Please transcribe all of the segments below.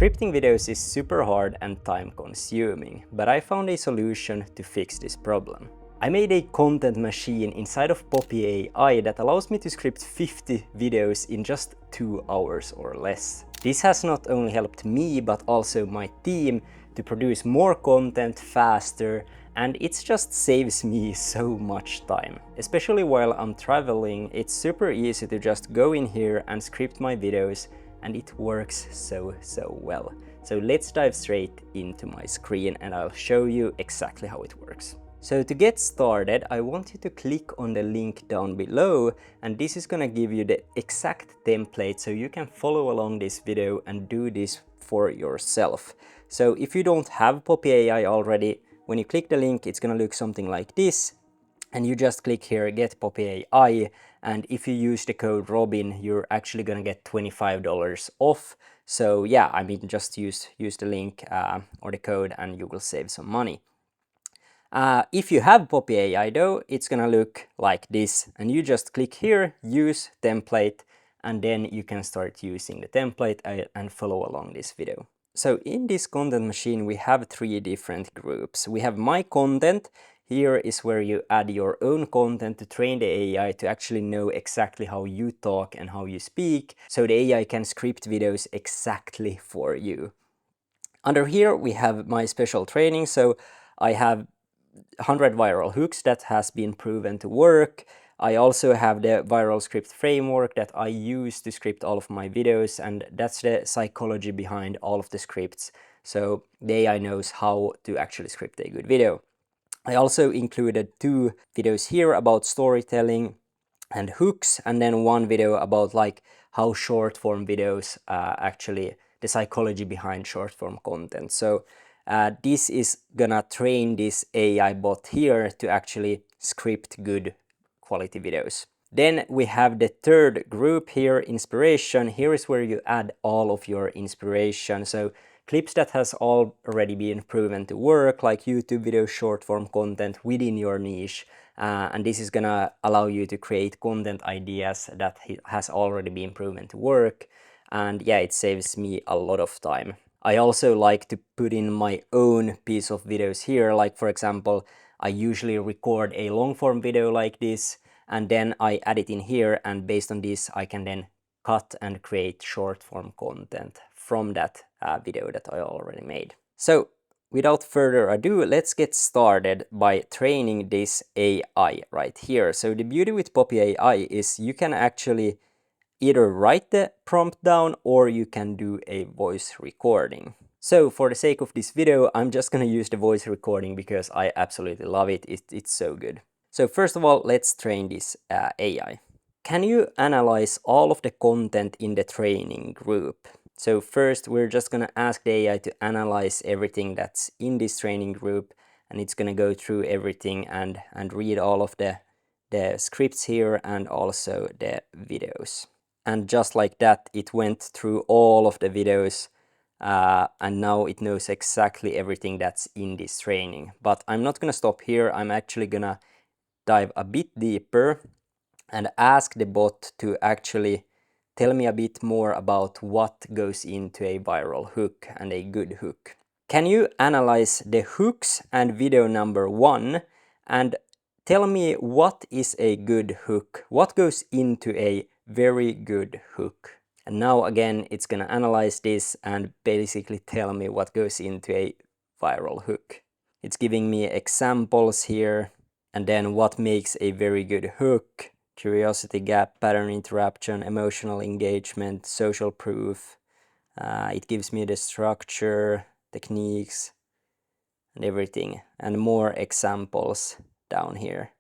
Scripting videos is super hard and time consuming, but I found a solution to fix this problem. I made a content machine inside of Poppy AI that allows me to script 50 videos in just 2 hours or less. This has not only helped me but also my team to produce more content faster, and it just saves me so much time. Especially while I'm traveling, it's super easy to just go in here and script my videos, and it works so well. So let's dive straight into my screen and I'll show you exactly how it works. So to get started, I want you to click on the link down below, and this is gonna give you the exact template so you can follow along this video and do this for yourself. So if you don't have Poppy AI already, when you click the link, it's gonna look something like this. And you just click here, get Poppy AI, and if you use the code Robin, you're actually gonna get $25 off. So yeah, I mean, just use the link or the code and you will save some money. If you have Poppy AI though, it's gonna look like this, and you just click here, use template, and then you can start using the template and follow along this video. So in this content machine, we have 3 different groups. We have my content. Here is where you add your own content to train the AI to actually know exactly how you talk and how you speak, so the AI can script videos exactly for you. Under here we have my special training, so I have 100 viral hooks that has been proven to work. I also have the viral script framework that I use to script all of my videos, and that's the psychology behind all of the scripts, so the AI knows how to actually script a good video. I also included 2 videos here about storytelling and hooks, and then 1 video about like how short form videos actually, the psychology behind short form content. So this is gonna train this AI bot here to actually script good quality videos. Then we have the 3rd group here, inspiration. Here is where you add all of your inspiration. So clips that has already been proven to work, like YouTube video short form content within your niche. And this is gonna allow you to create content ideas that has already been proven to work. And yeah, it saves me a lot of time. I also like to put in my own piece of videos here. Like for example, I usually record a long form video like this, and then I add it in here, and based on this I can then cut and create short form content from that video that I already made. So without further ado, let's get started by training this AI right here. So the beauty with Poppy AI is you can actually either write the prompt down or you can do a voice recording. So for the sake of this video, I'm just gonna use the voice recording because I absolutely love it. It's so good. So first of all, let's train this AI. Can you analyze all of the content in the training group? So first, we're just gonna ask the AI to analyze everything that's in this training group, and it's gonna go through everything and read all of the scripts here and also the videos. And just like that, it went through all of the videos, and now it knows exactly everything that's in this training. But I'm not gonna stop here. I'm actually gonna dive a bit deeper and ask the bot to actually tell me a bit more about what goes into a viral hook and a good hook. Can you analyze the hooks and video number 1 and tell me what is a good hook? What goes into a very good hook? And now again, it's gonna analyze this and basically tell me what goes into a viral hook. It's giving me examples here, and then what makes a very good hook: curiosity gap, pattern interruption, emotional engagement, social proof. It gives me the structure, techniques, and everything, and more examples down here,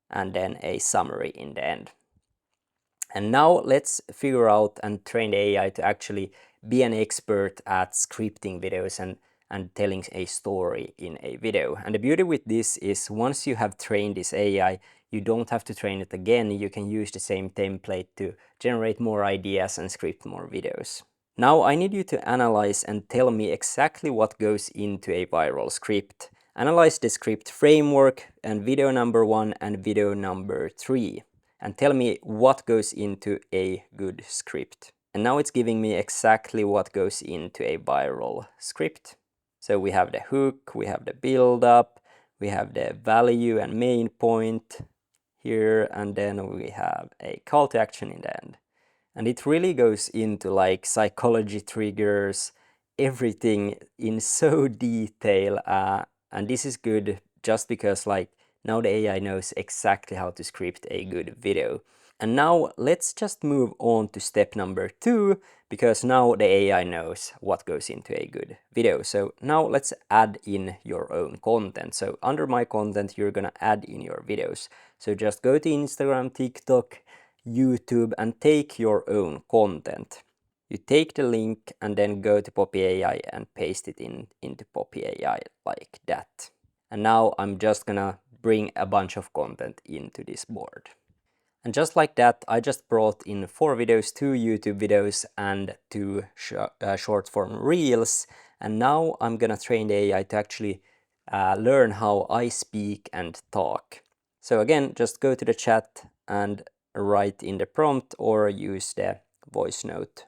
and then a summary in the end. And now let's figure out and train the AI to actually be an expert at scripting videos and telling a story in a video. And the beauty with this is once you have trained this AI, you don't have to train it again. You can use the same template to generate more ideas and script more videos. Now I need you to analyze and tell me exactly what goes into a viral script. Analyze the script framework and video number 1 and video number 3. And tell me what goes into a good script. And now it's giving me exactly what goes into a viral script. So we have the hook, we have the build up, we have the value and main point here, and then we have a call to action in the end. And it really goes into like psychology triggers, everything in so detail. And this is good just because like now the AI knows exactly how to script a good video. And now let's just move on to step number 2, because now the AI knows what goes into a good video. So now let's add in your own content. So under my content, you're gonna add in your videos. So just go to Instagram, TikTok, YouTube, and take your own content. You take the link and then go to Poppy AI and paste it into Poppy AI like that. And now I'm just gonna bring a bunch of content into this board. And just like that, I just brought in 4 videos, 2 YouTube videos and 2 short form reels. And now I'm gonna train the AI to actually learn how I speak and talk. So again, just go to the chat and write in the prompt or use the voice note.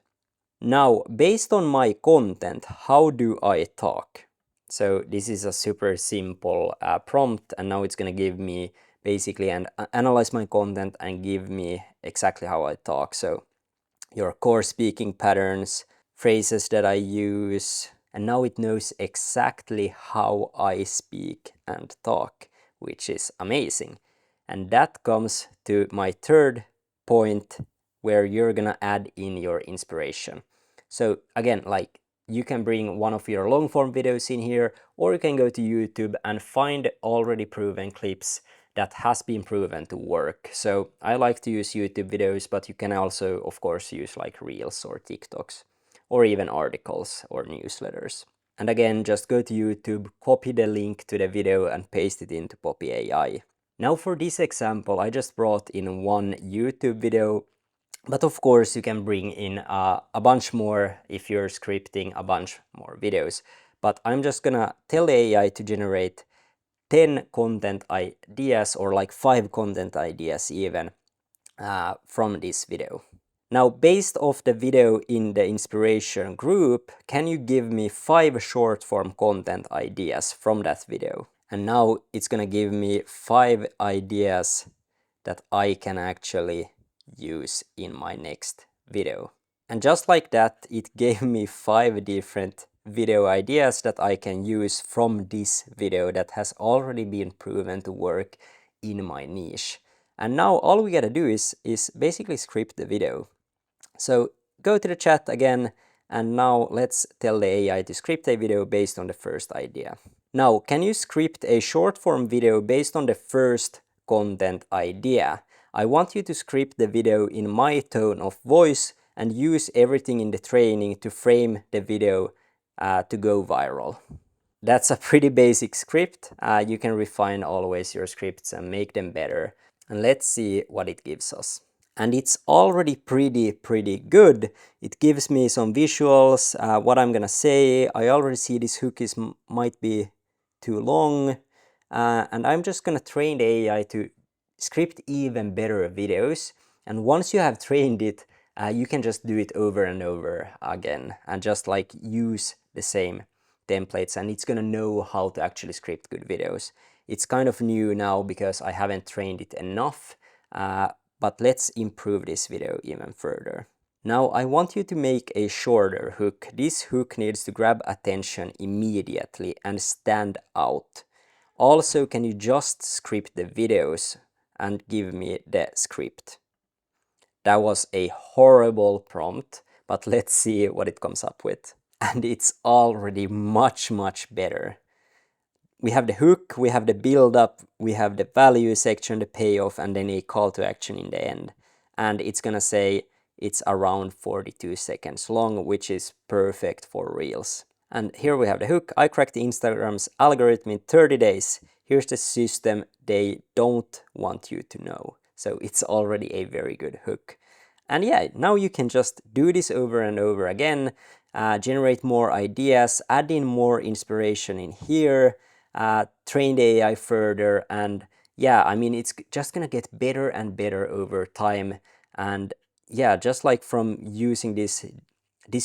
Now, based on my content, how do I talk? So this is a super simple prompt, and now it's gonna give me basically and analyze my content and give me exactly how I talk. So your core speaking patterns, phrases that I use, and now it knows exactly how I speak and talk, which is amazing. And that comes to my third point where you're gonna add in your inspiration. So again, like you can bring one of your long form videos in here, or you can go to YouTube and find already proven clips that has been proven to work. So I like to use YouTube videos, but you can also, of course, use like Reels or TikToks, or even articles or newsletters. And again, just go to YouTube, copy the link to the video and paste it into Poppy AI. Now for this example, I just brought in one YouTube video, but of course you can bring in a bunch more if you're scripting a bunch more videos. But I'm just gonna tell the AI to generate 10 content ideas or like 5 content ideas even from this video. Now, based off the video in the inspiration group, can you give me 5 short form content ideas from that video? And now it's gonna give me 5 ideas that I can actually use in my next video. And just like that, it gave me 5 different video ideas that I can use from this video that has already been proven to work in my niche. And now all we gotta do is basically script the video. So go to the chat again, and now let's tell the AI to script a video based on the first idea. Now, can you script a short form video based on the first content idea? I want you to script the video in my tone of voice and use everything in the training to frame the video to go viral. That's a pretty basic script. You can refine always your scripts and make them better. And let's see what it gives us. And it's already pretty good. It gives me some visuals, what I'm gonna say. I already see this hook might be too long. And I'm just gonna train the AI to script even better videos. And once you have trained it, you can just do it over and over again and just like use the same templates, and it's gonna know how to actually script good videos. It's kind of new now because I haven't trained it enough, but let's improve this video even further. Now I want you to make a shorter hook. This hook needs to grab attention immediately and stand out. Also, can you just script the videos and give me the script? That was a horrible prompt, but let's see what it comes up with. And it's already much better. We have the hook, we have the build up, we have the value section, the payoff, and then a call to action in the end. And it's gonna say it's around 42 seconds long, which is perfect for Reels. And here we have the hook. I cracked Instagram's algorithm in 30 days. Here's the system they don't want you to know. So it's already a very good hook. And yeah, now you can just do this over and over again, generate more ideas, add in more inspiration in here, train the AI further, and yeah, I mean, it's just gonna get better and better over time. And yeah, just like from using this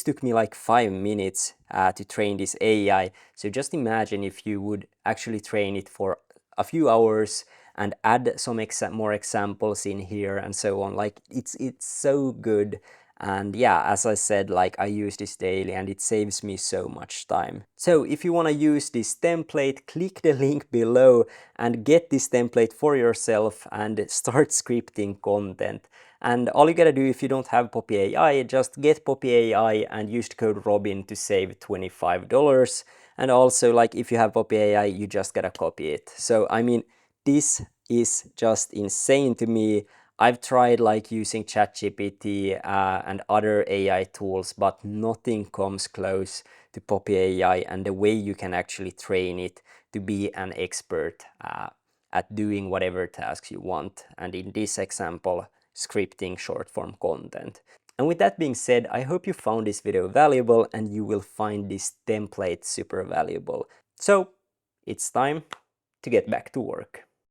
took me like 5 minutes to train this AI. So just imagine if you would actually train it for a few hours and add some more examples in here and so on. Like it's so good. And yeah, as I said, like I use this daily and it saves me so much time. So if you want to use this template, click the link below and get this template for yourself and start scripting content. And all you gotta do if you don't have Poppy AI, just get Poppy AI and use the code Robin to save $25. And also, like if you have Poppy AI, you just gotta copy it. So I mean, this is just insane to me. I've tried like using ChatGPT and other AI tools, but nothing comes close to Poppy AI and the way you can actually train it to be an expert at doing whatever tasks you want. And in this example, scripting short form content. And with that being said, I hope you found this video valuable and you will find this template super valuable. So it's time to get back to work.